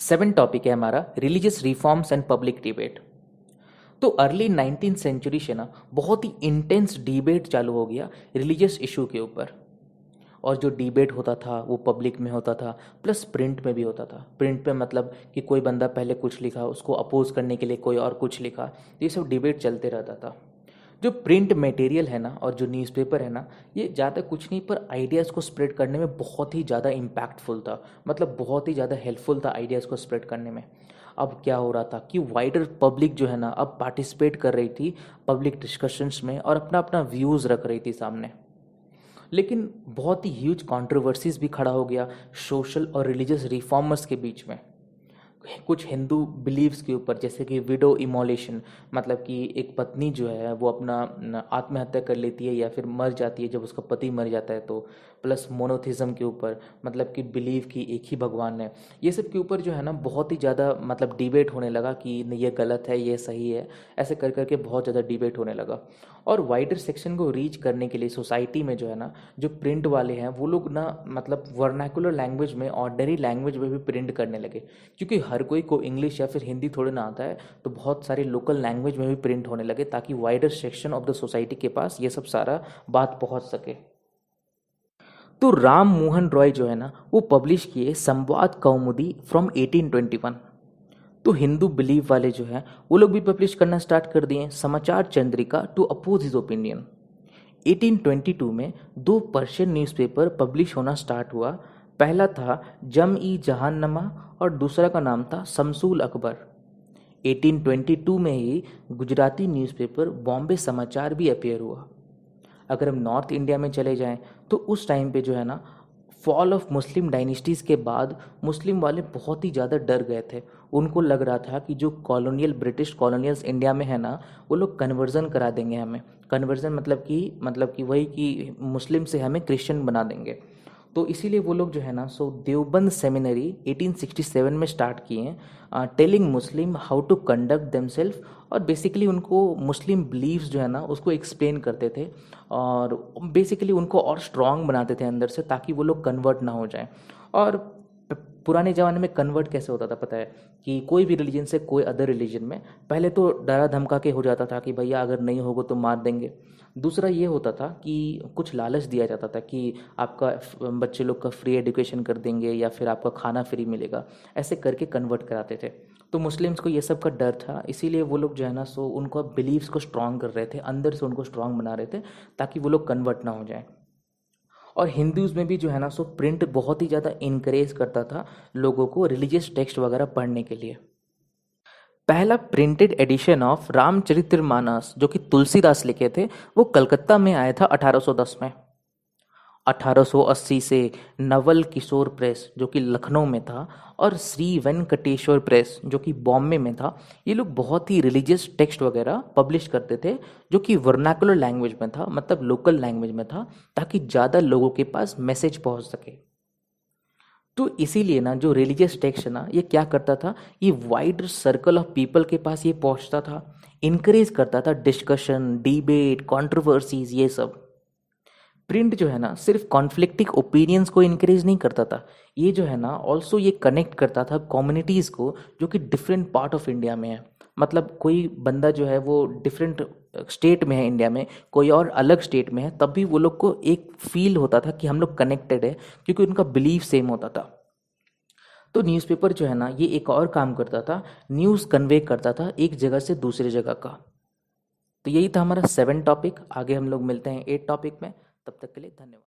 Seven topic है हमारा religious reforms and public debate. तो अर्ली 19th सेंचुरी से ना बहुत ही इंटेंस डिबेट चालू हो गया रिलीजियस इशू के ऊपर। और जो डिबेट होता था वो पब्लिक में होता था, प्लस प्रिंट में भी होता था। प्रिंट पे मतलब कि कोई बंदा पहले कुछ लिखा, उसको अपोज करने के लिए कोई और कुछ लिखा, तो ये सब डिबेट चलते रहता था। जो प्रिंट मटेरियल है ना और जो न्यूज़पेपर है ना, ये ज़्यादा कुछ नहीं पर आइडियाज़ को स्प्रेड करने में बहुत ही ज़्यादा इम्पैक्टफुल था। मतलब बहुत ही ज़्यादा हेल्पफुल था आइडियाज़ को स्प्रेड करने में। अब क्या हो रहा था कि वाइडर पब्लिक जो है ना अब पार्टिसिपेट कर रही थी पब्लिक डिस्कशंस में और अपना अपना व्यूज़ रख रही थी सामने। लेकिन बहुत ही ह्यूज कंट्रोवर्सीज भी खड़ा हो गया सोशल और रिलीजियस रिफॉर्मर्स के बीच में। कुछ हिंदू बिलीव्स के ऊपर, जैसे कि विडो इमोलेशन, मतलब कि एक पत्नी जो है वो अपना आत्महत्या कर लेती है या फिर मर जाती है जब उसका पति मर जाता है तो। प्लस मोनोथिज्म के ऊपर, मतलब कि बिलीव कि एक ही भगवान है। ये सब के ऊपर जो है ना बहुत ही ज़्यादा मतलब डिबेट होने लगा कि नहीं ये गलत है ये सही है, ऐसे कर करके बहुत ज़्यादा डिबेट होने लगा। और वाइडर सेक्शन को रीच करने के लिए सोसाइटी में जो है ना जो प्रिंट वाले हैं वो लोग ना मतलब वर्नाकुलर लैंग्वेज में, ऑर्डनरी लैंग्वेज में भी प्रिंट करने लगे। क्योंकि हर कोई को इंग्लिश या फिर हिंदी थोड़े ना आता है, तो बहुत सारे लोकल लैंग्वेज में भी प्रिंट होने लगे ताकि wider section of the society के पास ये सब सारा बात पहुंच सके। तो राम मोहन रॉय जो है ना वो पब्लिश किए संवाद कौमुदी फ्रॉम 1821। तो हिंदू बिलीव वाले जो हैं वो लोग भी पब्लिश करना स्टार्ट कर दिए Samachar Chandrika to oppose his opinion. 1822 में दो पर्शियन न्यूज़पेपर पब्लिश होना स्टार्ट हुआ। पहला था जम ई जहान्नमा और दूसरा का नाम था शमसूल अकबर। 1822 में ही गुजराती न्यूज़पेपर बॉम्बे समाचार भी अपीयर हुआ। अगर हम नॉर्थ इंडिया में चले जाएं तो उस टाइम पे जो है ना फॉल ऑफ मुस्लिम डायनेस्टीज़ के बाद मुस्लिम वाले बहुत ही ज़्यादा डर गए थे। उनको लग रहा था कि जो कॉलोनियल ब्रिटिश कॉलोनियल्स इंडिया में है ना वो लोग कन्वर्जन करा देंगे हमें। कन्वर्जन मतलब कि वही कि मुस्लिम से हमें क्रिश्चियन बना देंगे। तो इसीलिए वो लोग जो है ना सो देवबंद सेमिनरी 1867 में स्टार्ट किए, telling Muslim how to conduct themselves. और बेसिकली उनको मुस्लिम बिलीव्स जो है ना उसको एक्सप्लेन करते थे और बेसिकली उनको और स्ट्रांग बनाते थे अंदर से ताकि वो लोग कन्वर्ट ना हो जाएं। और पुराने ज़माने में कन्वर्ट कैसे होता था पता है कि कोई भी रिलीजन से कोई अदर रिलीजन में पहले तो डरा धमका के हो जाता था कि भैया अगर नहीं होगा तो मार देंगे। दूसरा ये होता था कि कुछ लालच दिया जाता था कि आपका बच्चे लोग का फ्री एजुकेशन कर देंगे या फिर आपका खाना फ्री मिलेगा, ऐसे करके कन्वर्ट कराते थे। तो मुस्लिम्स को ये सब का डर था, इसीलिए वो लोग जो है ना सो उनको बिलीव्स को स्ट्रांग कर रहे थे, अंदर से उनको स्ट्रांग बना रहे थे ताकि वो लोग कन्वर्ट ना हो जाए। और हिंदूज़ में भी जो है ना सो प्रिंट बहुत ही ज़्यादा इनकरेज करता था लोगों को रिलीजियस टेक्स्ट वगैरह पढ़ने के लिए। पहला प्रिंटेड एडिशन ऑफ रामचरितमानस जो कि तुलसीदास लिखे थे वो कलकत्ता में आया था 1810 में। 1880 से नवल किशोर प्रेस जो कि लखनऊ में था और श्री वेंकटेश्वर प्रेस जो कि बॉम्बे में था, ये लोग बहुत ही रिलीजियस टेक्स्ट वगैरह पब्लिश करते थे जो कि वर्नाकुलर लैंग्वेज में था, मतलब लोकल लैंग्वेज में था, ताकि ज़्यादा लोगों के पास मैसेज पहुंच सके। तो इसीलिए ना जो रिलीजियस टेक्स्ट है ना ये क्या करता था, ये वाइड सर्कल ऑफ पीपल के पास ये पहुंचता था, इनकरेज करता था डिस्कशन, डिबेट, कंट्रोवर्सीज ये सब। प्रिंट जो है ना सिर्फ कॉन्फ्लिक्टिंग ओपिनियंस को इनकरेज नहीं करता था, ये जो है ना ऑल्सो ये कनेक्ट करता था कम्युनिटीज़ को जो कि डिफरेंट पार्ट ऑफ इंडिया में है। मतलब कोई बंदा जो है वो डिफरेंट स्टेट में है इंडिया में, कोई और अलग स्टेट में है, तब भी वो लोग को एक फील होता था कि हम लोग कनेक्टेड है क्योंकि उनका बिलीफ सेम होता था। तो न्यूज़पेपर जो है ना ये एक और काम करता था, न्यूज़ कन्वे करता था एक जगह से दूसरी जगह का। तो यही था हमारा सेवन टॉपिक। आगे हम लोग मिलते हैं एट टॉपिक में, तब तक के लिए धन्यवाद।